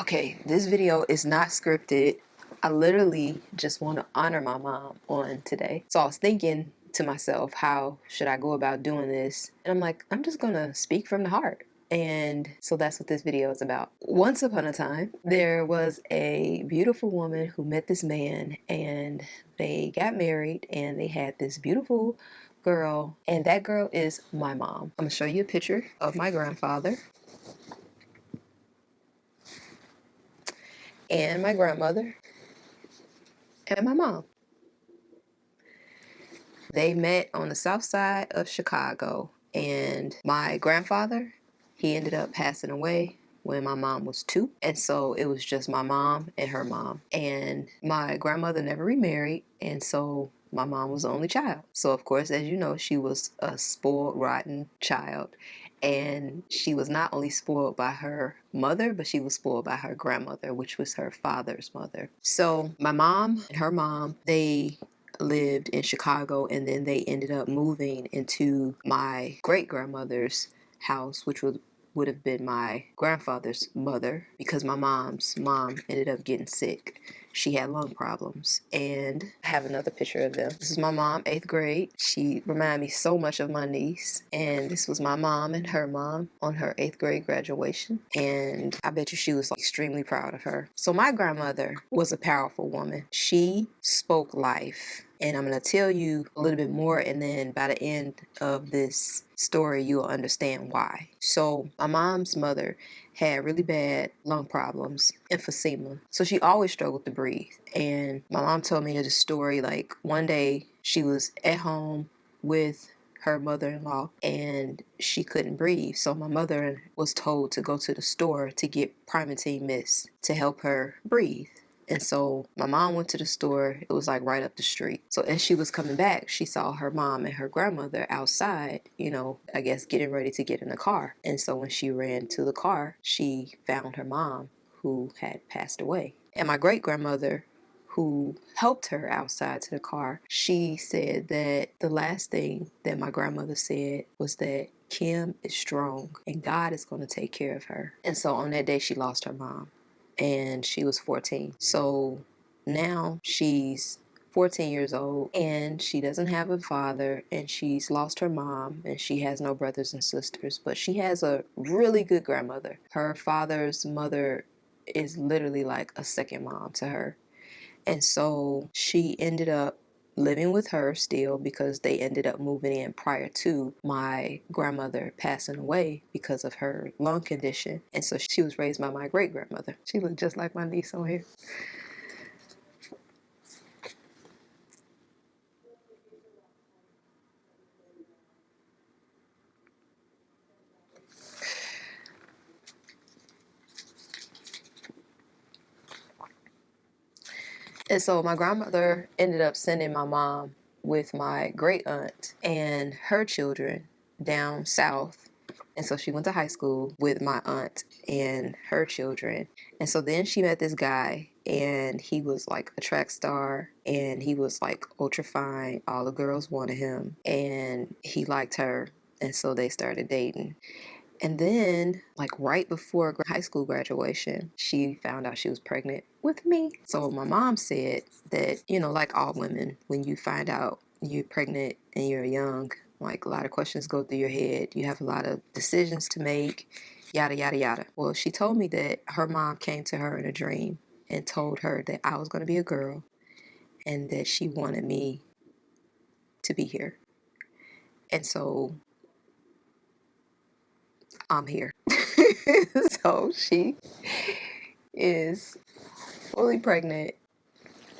Okay, this video is not scripted. I literally just want to honor my mom on today. So I was thinking to myself, how should I go about doing this? And I'm like, I'm just gonna speak from the heart. And so that's what this video is about. Once upon a time, there was a beautiful woman who met this man, and they got married, and they had this beautiful girl, and that girl is my mom. I'm gonna show you a picture of my grandfather and my grandmother and my mom. They met on the south side of Chicago, and my grandfather, he ended up passing away when my mom was 2. And so it was just my mom and her mom. And my grandmother never remarried, and so my mom was the only child. So of course, as you know, she was a spoiled, rotten child. And she was not only spoiled by her mother, but she was spoiled by her grandmother, which was her father's mother. So my mom and her mom, they lived in Chicago, and then they ended up moving into my great-grandmother's house, which would have been my grandfather's mother, because my mom's mom ended up getting sick. She had lung problems. And I have another picture of them. This is my mom, 8th grade. She reminded me so much of my niece. And this was my mom and her mom on her 8th grade graduation. And I bet you she was extremely proud of her. So my grandmother was a powerful woman. She spoke life. And I'm going to tell you a little bit more, and then by the end of this story, you'll understand why. So my mom's mother had really bad lung problems, emphysema. So she always struggled to breathe. And my mom told me the story, like one day she was at home with her mother-in-law and she couldn't breathe. So my mother was told to go to the store to get Primatene Mist to help her breathe. And so my mom went to the store. It was like right up the street. So as she was coming back, she saw her mom and her grandmother outside, I guess getting ready to get in the car. And so when she ran to the car, she found her mom, who had passed away. And my great-grandmother, who helped her outside to the car, she said that the last thing that my grandmother said was that Kim is strong and God is going to take care of her. And so on that day, she lost her mom. And she was 14. So now she's 14 years old, and she doesn't have a father, and she's lost her mom, and she has no brothers and sisters, but she has a really good grandmother. Her father's mother is literally like a second mom to her. And so she ended up living with her still, because they ended up moving in prior to my grandmother passing away because of her lung condition. And so she was raised by my great-grandmother. She looked just like my niece on here. And so my grandmother ended up sending my mom with my great aunt and her children down south. And so she went to high school with my aunt and her children. And so then she met this guy, and he was like a track star, and he was like ultra fine. All the girls wanted him, and he liked her. And so they started dating. And then, like right before high school graduation, she found out she was pregnant with me. So my mom said that, like all women, when you find out you're pregnant and you're young, like a lot of questions go through your head. You have a lot of decisions to make, yada, yada, yada. Well, she told me that her mom came to her in a dream and told her that I was going to be a girl and that she wanted me to be here. And so I'm here. So she is fully pregnant,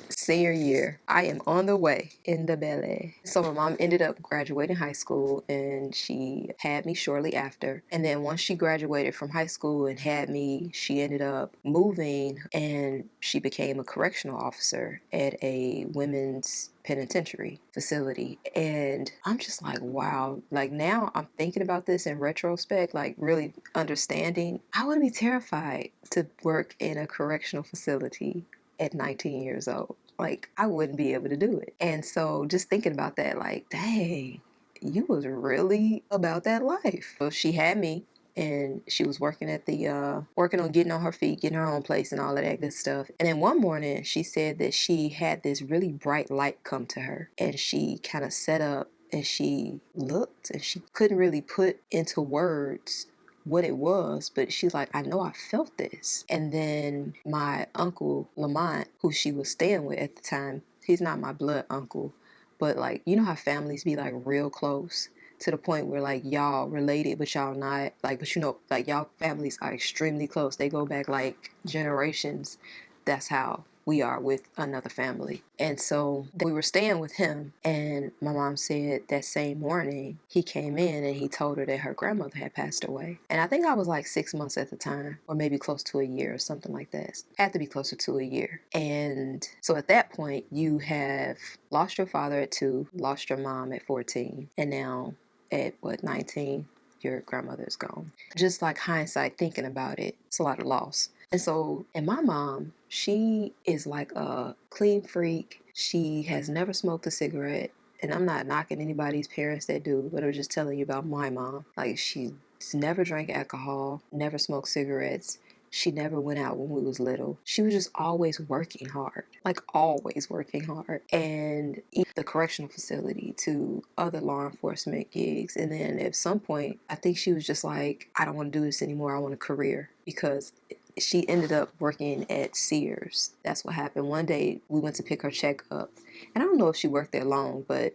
senior year. I am on the way in the belly. So my mom ended up graduating high school, and she had me shortly after. And then once she graduated from high school and had me, she ended up moving, and she became a correctional officer at a women's penitentiary facility. And I'm just like, wow. Like now I'm thinking about this in retrospect, like really understanding. I would be terrified to work in a correctional facility at 19 years old. Like I wouldn't be able to do it. And so just thinking about that, like, dang, you was really about that life. So she had me, and she was working at the working on getting on her feet, getting her own place and all of that good stuff. And then one morning she said that she had this really bright light come to her, and she kind of sat up and she looked and she couldn't really put into words what it was, but she's like, I know I felt this. And then my uncle Lamont, who she was staying with at the time, he's not my blood uncle, but like, you know how families be like real close to the point where like y'all related but y'all not, like, but you know, like y'all families are extremely close, they go back like generations. That's how we are with another family. And so we were staying with him, and my mom said that same morning he came in and he told her that her grandmother had passed away. And I think I was like 6 months at the time, or maybe close to a year or something like that. Had to be closer to a year. And so at that point, you have lost your father at 2, lost your mom at 14, and now at what, 19, your grandmother is gone. Just like hindsight, thinking about it, it's a lot of loss. And so, and my mom, she is like a clean freak. She has never smoked a cigarette. And I'm not knocking anybody's parents that do, but I'm just telling you about my mom. Like, she's never drank alcohol, never smoked cigarettes. She never went out when we was little. She was just always working hard, like always working hard. And the correctional facility to other law enforcement gigs. And then at some point, I think she was just like, I don't want to do this anymore. I want a career, because she ended up working at Sears. That's what happened. One day we went to pick her check up, and I don't know if she worked there long, but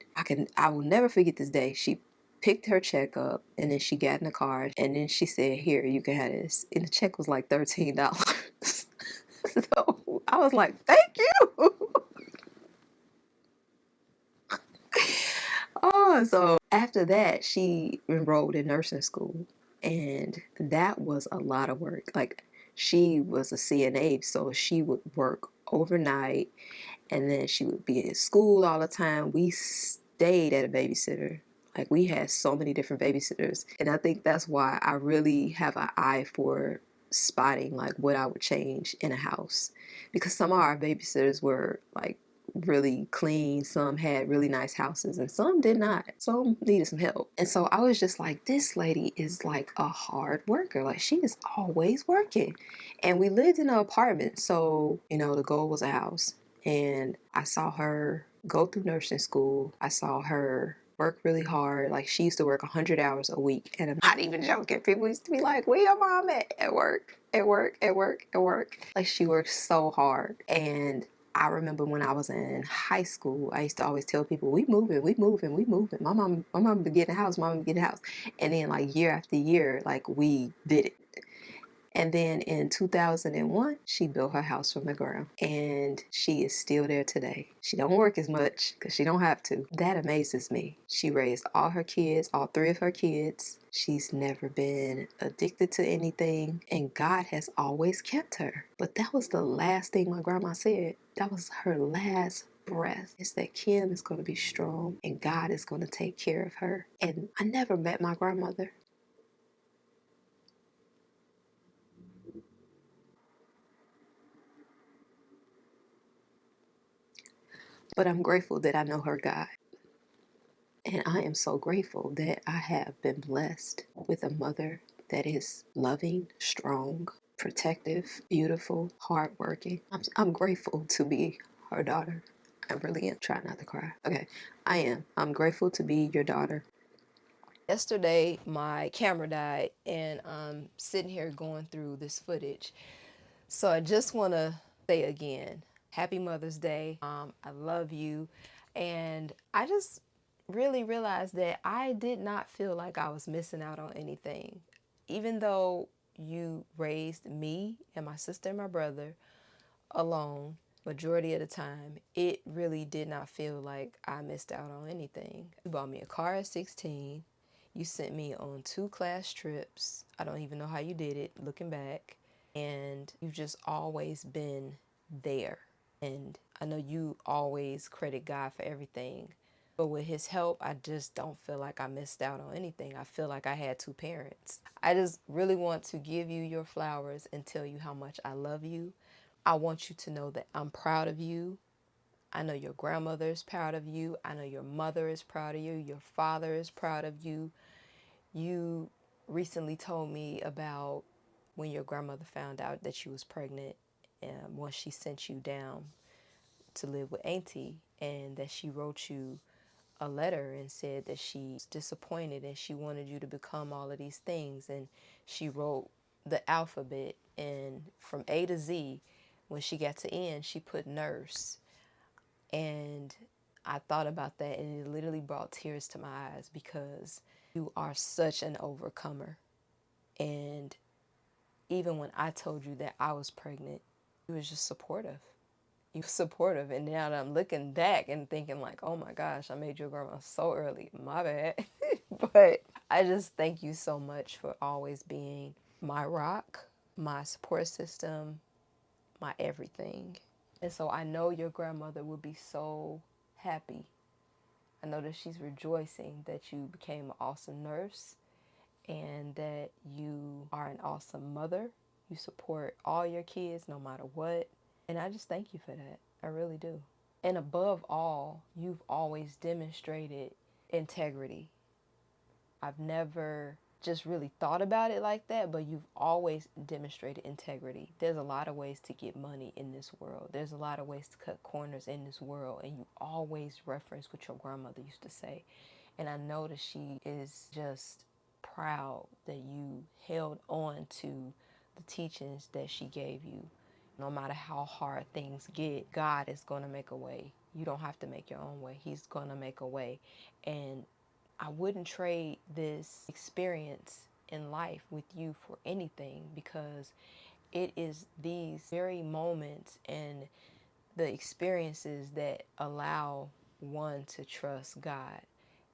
I will never forget this day. She picked her check up, and then she got in the car, and then she said, here, you can have this. And the check was like $13. So I was like, thank you. Oh, so after that, she enrolled in nursing school, and that was a lot of work. Like, she was a CNA, so she would work overnight, and then she would be in school all the time. We stayed at a babysitter. Like, we had so many different babysitters, and I think that's why I really have an eye for spotting like what I would change in a house, because some of our babysitters were like really clean, some had really nice houses, and some did not. Some needed some help. And so I was just like, this lady is like a hard worker. Like, she is always working. And we lived in an apartment, so you know, the goal was a house. And I saw her go through nursing school. I saw her work really hard. Like, she used to work 100 hours a week. And I'm not even joking. People used to be like, where your mom at work, at work, at work, at work. Like, she worked so hard. And I remember when I was in high school, I used to always tell people, we moving, we moving, we moving. My mom would get in the house, mom would get in the house. And then like year after year, like, we did it. And then in 2001, she built her house from the ground, and she is still there today. She don't work as much because she don't have to. That amazes me. She raised all her kids, all 3 of her kids. She's never been addicted to anything, and God has always kept her. But that was the last thing my grandma said. That was her last breath, is that Kim is going to be strong and God is going to take care of her. And I never met my grandmother. But I'm grateful that I know her God. And I am so grateful that I have been blessed with a mother that is loving, strong, protective, beautiful, hardworking. I'm grateful to be her daughter. I really am. Try not to cry. Okay, I am. I'm grateful to be your daughter. Yesterday, my camera died, and I'm sitting here going through this footage. So I just want to say again, Happy Mother's Day. I love you. And I just really realized that I did not feel like I was missing out on anything. Even though you raised me and my sister and my brother alone majority of the time, it really did not feel like I missed out on anything. You bought me a car at 16. You sent me on 2 class trips. I don't even know how you did it looking back. And you've just always been there. And I know you always credit God for everything. But with his help, I just don't feel like I missed out on anything. I feel like I had 2 parents. I just really want to give you your flowers and tell you how much I love you. I want you to know that I'm proud of you. I know your grandmother is proud of you. I know your mother is proud of you. Your father is proud of you. You recently told me about when your grandmother found out that you was pregnant, and once she sent you down to live with Auntie, and that she wrote you a letter and said that she's disappointed and she wanted you to become all of these things. And she wrote the alphabet, and from A to Z, when she got to N, she put nurse. And I thought about that, and it literally brought tears to my eyes, because you are such an overcomer. And even when I told you that I was pregnant, you was just supportive. You were supportive. And now that I'm looking back and thinking like, oh my gosh, I made your grandma so early. My bad. But I just thank you so much for always being my rock, my support system, my everything. And so I know your grandmother will be so happy. I know that she's rejoicing that you became an awesome nurse and that you are an awesome mother. You support all your kids no matter what. And I just thank you for that. I really do. And above all, you've always demonstrated integrity. I've never just really thought about it like that, but you've always demonstrated integrity. There's a lot of ways to get money in this world. There's a lot of ways to cut corners in this world. And you always reference what your grandmother used to say. And I know that she is just proud that you held on to the teachings that she gave you. No matter how hard things get, God is going to make a way. You don't have to make your own way. He's going to make a way. And I wouldn't trade this experience in life with you for anything, because it is these very moments and the experiences that allow one to trust God.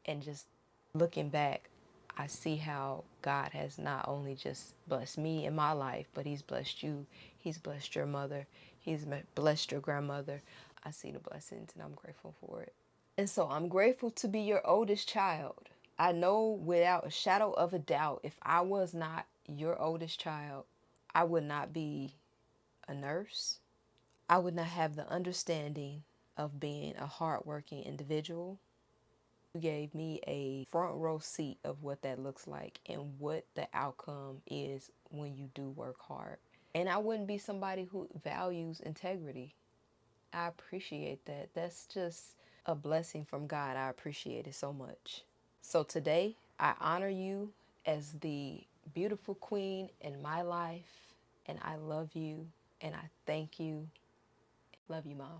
And just looking back, I see how God has not only just blessed me in my life, but He's blessed you. He's blessed your mother. He's blessed your grandmother. I see the blessings and I'm grateful for it. And so I'm grateful to be your oldest child. I know without a shadow of a doubt, if I was not your oldest child, I would not be a nurse. I would not have the understanding of being a hardworking individual. You gave me a front row seat of what that looks like and what the outcome is when you do work hard. And I wouldn't be somebody who values integrity. I appreciate that. That's just a blessing from God. I appreciate it so much. So today, I honor you as the beautiful queen in my life, and I love you, and I thank you. Love you, Mom.